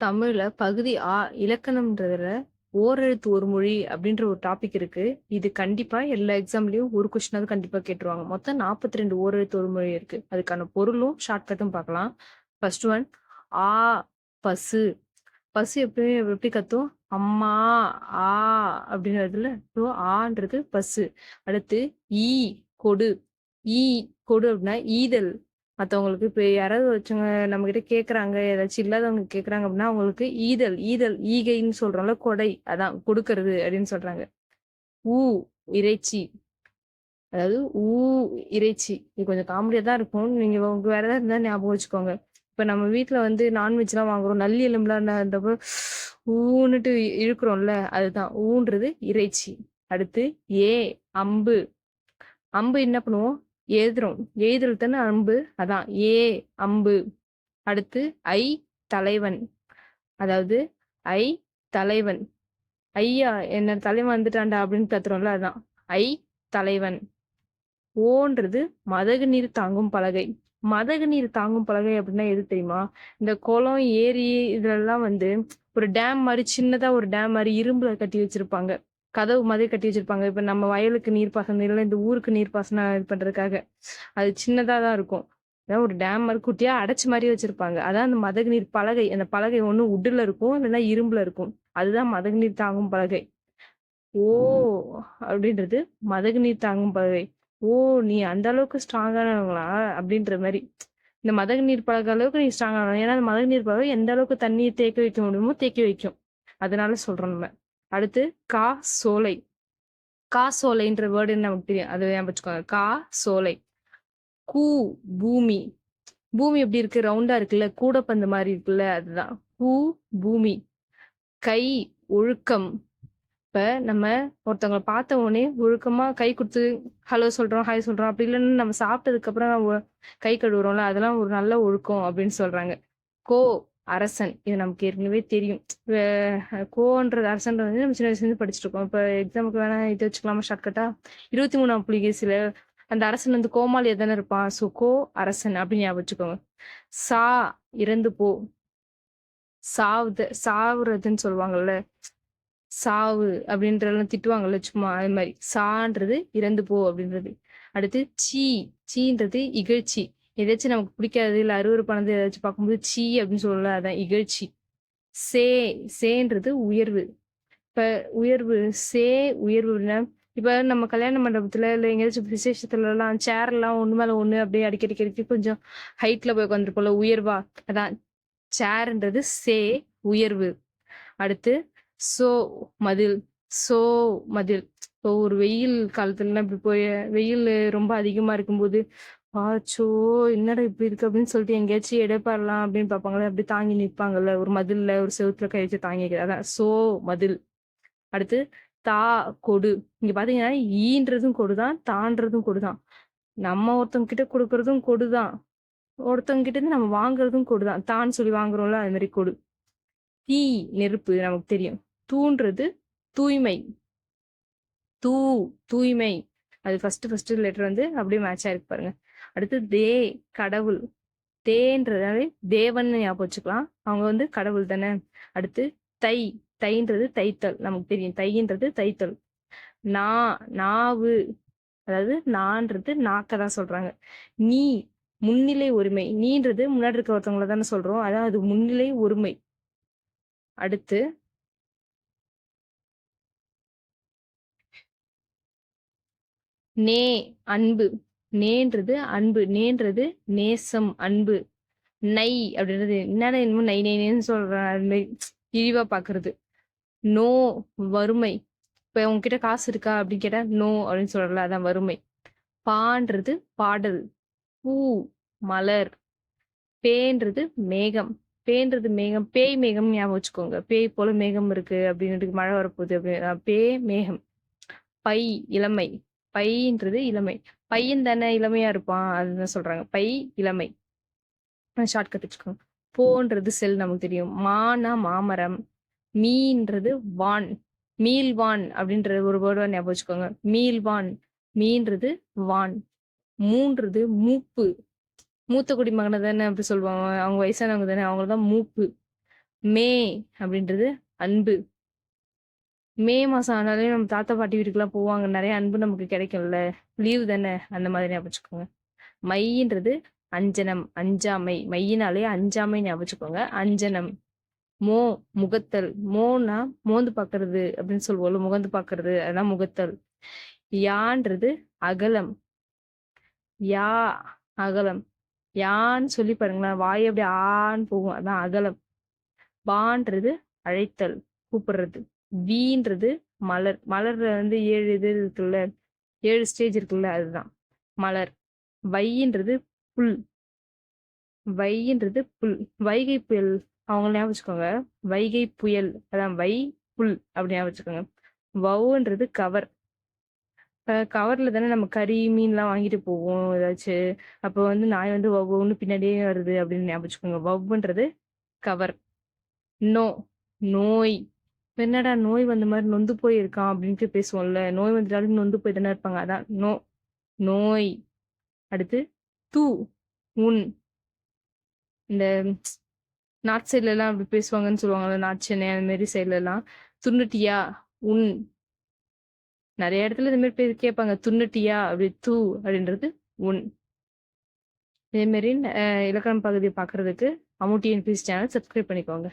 தமிழ்ல பகுதி ஆ இலக்கணம்ன்றதுல ஓரெழுத்து ஒரு மொழி அப்படின்ற ஒரு டாபிக் இருக்கு. இது கண்டிப்பா எல்லா எக்ஸாம்லயும் ஒரு கொஸ்டினாவது கண்டிப்பா கேட்டுருவாங்க. மொத்தம் 42 ஓரெழுத்து ஒரு மொழி இருக்கு. அதுக்கான பொருளும் ஷார்ட்கட்டும் பார்க்கலாம். ஃபர்ஸ்ட் ஒன் ஆ பசு. பசு எப்பயுமே எப்படி கத்தும்? அம்மா ஆ அப்படின்றதுல ஸோ ஆன்றது பசு. அடுத்து ஈ கொடு. ஈ கொடு அப்படின்னா ஈதல். மத்தவங்களுக்கு இப்ப யாராவது ஒருத்தவங்க நம்ம கிட்ட கேக்குறாங்க, ஏதாச்சும் இல்லாதவங்க கேக்குறாங்க அப்படின்னா அவங்களுக்கு ஈதல் ஈதல் ஈகைன்னு சொல்றோம்ல, கொடை அதான் கொடுக்கறது அப்படின்னு சொல்றாங்க. ஊ இறைச்சி. அதாவது ஊ இறைச்சி. இது கொஞ்சம் காமெடியா தான் இருக்கும். நீங்க உங்க வேற ஏதாவது இருந்தா ஞாபகம் வச்சுக்கோங்க. இப்ப நம்ம வீட்ல வந்து நான்வெஜ் எல்லாம் வாங்குறோம், நல்லி எலும்புலாம் இருந்தப்போ ஊன்னுட்டு இழுக்கிறோம்ல, அதுதான் ஊன்றது இறைச்சி. அடுத்து ஏ அம்பு. அம்பு என்ன பண்ணுவோம்? எய்துறோம். எய்தல் தானே அம்பு, அதான் ஏ அம்பு. அடுத்து ஐ தலைவன். அதாவது ஐ தலைவன். ஐயா என்ன தலைவன் வந்துட்டான்டா அப்படின்னு கத்துறோம்ல, அதான் ஐ தலைவன். ஓன்றது மதகு நீர் தாங்கும் பலகை. மதகு நீர் தாங்கும் பலகை அப்படின்னா எது தெரியுமா? இந்த குளம் ஏரி இதுலெல்லாம் வந்து ஒரு டேம் மாதிரி, சின்னதா ஒரு டேம் மாதிரி இரும்புல கட்டி வச்சிருப்பாங்க. கதவு மாதிரி கட்டி வச்சிருப்பாங்க. இப்ப நம்ம வயலுக்கு நீர்ப்பாசனம் இல்லை, இந்த ஊருக்கு நீர்ப்பாசனம் இது பண்றதுக்காக அது சின்னதா தான் இருக்கும். அதான் ஒரு டேம் மாதிரி குட்டியா அடைச்சு மாதிரி வச்சிருப்பாங்க. அதான் அந்த மதகு நீர் பலகை. அந்த பலகை ஒண்ணு உட்டுல இருக்கும், இல்லைன்னா இரும்புல இருக்கும். அதுதான் மதகு நீர் தாங்கும் பலகை. ஓ அப்படின்றது மதகு நீர் தாங்கும் பலகை. ஓ நீ அந்த அளவுக்கு ஸ்ட்ராங்கானவங்களா அப்படின்ற மாதிரி. இந்த மதகு நீர் பழக அளவுக்கு நீ ஸ்ட்ராங்கான, ஏன்னா அந்த மதகு நீர் பழக எந்த அளவுக்கு தண்ணியை தேக்கி வைக்க முடியுமோ தேக்கி வைக்கும். அதனால சொல்றோம் நம்ம. அடுத்து கா சோலை. கா சோலைன்ற வேர்டு நமக்கு தெரியும், அதை ஞாபகம் வச்சுக்கோங்க. கா சோலை. கூ பூமி. பூமி எப்படி இருக்கு? ரவுண்டா இருக்குல்ல, கூடப்பந்து மாதிரி இருக்குல்ல, அதுதான் பூ பூமி. கை ஒழுக்கம். இப்ப நம்ம ஒருத்தவங்களை பார்த்த உடனே ஒழுக்கமா கை கொடுத்து ஹலோ சொல்றோம், ஹாய் சொல்றோம். அப்படி இல்லைன்னு நம்ம சாப்பிட்டதுக்கு அப்புறம் கை கழுவுறோம்ல, அதெல்லாம் ஒரு நல்ல ஒழுக்கம் அப்படின்னு சொல்றாங்க. கோ அரசன். இது நமக்கு ஏற்கனவே தெரியும். கோன்றது அரசன்றது வந்து நம்ம சின்ன வயசுல இருந்து படிச்சுட்டு இருக்கோம். இப்ப எக்ஸாமுக்கு வேணா இது வச்சுக்கலாமா ஷார்ட்கட்டா? 23ஆம் புலிகேசில அந்த அரசன் வந்து கோமாளியா தானே இருப்பான். சோ கோ அரசன் அப்படின்னு ஞாபகம் வச்சுக்கோங்க. சா இறந்து போ. சாவுறதுன்னு சொல்லுவாங்கல்ல, சாவு அப்படின்றதெல்லாம் திட்டுவாங்கல்ல சும்மா, அது மாதிரி சான்றது இறந்து போ அப்படின்றது. அடுத்து சீ. சீன்றது இகழ்ச்சி. ஏதாச்சும் நமக்கு பிடிக்காது இல்ல அருவருப்பானது ஏதாச்சும் பார்க்கும்போது சீ அப்படின்னு சொல்லல, அதான் இகழ்ச்சி. சே. சேன்றது உயர்வு. இப்ப உயர்வு சே உயர்வுன்னா, இப்ப நம்ம கல்யாண மண்டபத்துல இல்ல எங்கேயாச்சும் விசேஷத்துல எல்லாம் சேர் எல்லாம் ஒண்ணு மேல ஒண்ணு அப்படியே அடிக்கடி கொஞ்சம் ஹைட்ல போய் உட்காந்துருப்போம்ல, உயர்வா, அதான் சேர்ன்றது சே உயர்வு. அடுத்து சோ மதில். சோ மதில். இப்போ ஒரு வெயில் காலத்துல இப்படி போய் வெயில் ரொம்ப அதிகமா இருக்கும்போது ஆச்சோ என்னடா இப்படி இருக்கு அப்படின்னு சொல்லிட்டு எங்கேயாச்சும் இடைப்பாடலாம் அப்படின்னு பார்ப்பாங்களே, அப்படி தாங்கி நிற்பாங்கல்ல ஒரு மதில்ல, ஒரு செவுத்துல கை வச்சு தாங்கி, அதான் சோ மதில். அடுத்து தா கொடு. இங்க பாத்தீங்கன்னா ஈன்றதும் கொடுதான், தான்றதும் கொடுதான். நம்ம ஒருத்தவங்க கிட்ட கொடுக்கறதும் கொடுதான், ஒருத்தவங்க கிட்ட இருந்து நம்ம வாங்குறதும் கொடுதான். தான் சொல்லி வாங்குறோம்ல, அது மாதிரி கொடு. தீ நெருப்பு நமக்கு தெரியும். தூன்றது தூய்மை. தூ தூய்மை. அது ஃபர்ஸ்ட் லெட்டர் வந்து அப்படியே மேட்ச் ஆயிருக்கு பாருங்க. அடுத்து தே கடவுள். தேன்றதாலே தேவன் ஞாபகம் வச்சுக்கலாம், அவங்க வந்து கடவுள் தானே. அடுத்து தை. தைன்றது தைத்தல், நமக்கு தெரியும் தைன்றது தைத்தல். நா நாவு. அதாவது நான்றது நாக்கதான் சொல்றாங்க. நீ முன்னிலை ஒருமை. நீன்றது முன்னாடி இருக்க ஒருத்தவங்களை தானே சொல்றோம், அதான் அது முன்னிலை ஒருமை. அடுத்து நே அன்பு. நேன்றது அன்பு. நேன்றது நேசம், அன்பு. நை அப்படின்றது என்னடா இன்னும் நை நைன்னு சொல்றேன், அது மாதிரி இழிவா பாக்குறது. நோ வறுமை. இப்ப உங்ககிட்ட காசு இருக்கா அப்படின்னு கேட்டா நோ அப்படின்னு சொல்றல, அதான் வறுமை. பான்றது பாடல். பூ மலர். பேன்றது மேகம். பேன்றது மேகம். பேய் மேகம் ஞாபகம் வச்சுக்கோங்க, பேய் போல மேகம் இருக்கு அப்படின்னு, மழை வரப்போகுது அப்படின்னு, பே மேகம். பை இளமை. பைன்றது இளமை. பையன் தானே இளமையா இருப்பான், அதுதான் சொல்றாங்க பை இளமை. ஷார்ட்கட் வச்சுக்கோங்க. போன்றது செல், நமக்கு தெரியும். மானா மாமரம். மீன்றது வான். மீள்வான் அப்படின்ற ஒரு வேர்டு ஞாபகம் வச்சுக்கோங்க. மீள்வான். மீன்றது வான். மூன்றது மூப்பு. மூத்த குடிமகனை தானே அப்படி சொல்லுவாங்க, அவங்க வயசானவங்க தானே, அவங்கதான் மூப்பு. மே அப்படின்றது அன்பு. மே மாசம் ஆனாலே நம்ம தாத்தா பாட்டி வீட்டுக்குலாம் போவாங்க. நெறைய அன்பு நமக்கு கிடைக்கும்ல. லீவ் தானே அந்த மாதிரி ஞாபகம் வச்சுக்கோங்க. மைன்றது அஞ்சனம், அஞ்சாமை. மையினாலே அஞ்சாமை ஞாபகம் வச்சுக்கோங்க. அஞ்சனம். மோ முகத்தல். மோனா மோந்து பார்க்கறது அப்படின்னு சொல்லுவோம்ல. முகந்து பார்க்கறது அதான் முகத்தல். யான்றது அகலம். யா அகலம். யான்னு சொல்லி பாருங்களேன். வாய் அப்படியே ஆன்னு போகும். அதான் அகலம். பான்றது அழைத்தல், கூப்பிடுறது. வீன்றது மலர். மலர்ல வந்து 7 இது இருக்குல்ல, 7 ஸ்டேஜ் இருக்குல்ல, அதுதான் மலர். வையின்றது புல். வையின்றது புல். வைகை புயல் அவங்க ஞாபகம் வச்சுக்கோங்க. வைகை புயல் அதான் வை புல் அப்படி ஞாபகம் வச்சுக்கோங்க. வௌன்றது கவர். கவர்ல தானே நம்ம கறி மீன்லாம் வாங்கிட்டு போவோம் ஏதாச்சும். அப்போ வந்து நாய் வந்து வௌன்னு பின்னாடியே வருது அப்படின்னு ஞாபகம் வச்சுக்கோங்க. வௌன்றது கவர். நோ நோய். இப்ப என்னடா நோய் வந்த மாதிரி நொந்து போய் இருக்கான் அப்படின்ட்டு பேசுவோம்ல. நோய் வந்துட்டாலும் நொந்து போய் தானே இருப்பாங்க. அதான் நோ நோய். அடுத்து தூ உன். இந்த நார்த் சைட்ல எல்லாம் அப்படி பேசுவாங்கன்னு சொல்லுவாங்கல்ல, நார்த் சென்னை அந்த மாதிரி சைட்ல எல்லாம். துண்ணுட்டியா உன். நிறைய இடத்துல இந்த மாதிரி பேர் கேட்பாங்க. துண்ணுட்டியா அப்படி தூ அப்படின்றது உன். இதே மாதிரி இலக்கணம் பகுதியை பார்க்கறதுக்கு அமுட்டி என்பிஎஸ் சேனல் சப்ஸ்கிரைப் பண்ணிக்கோங்க.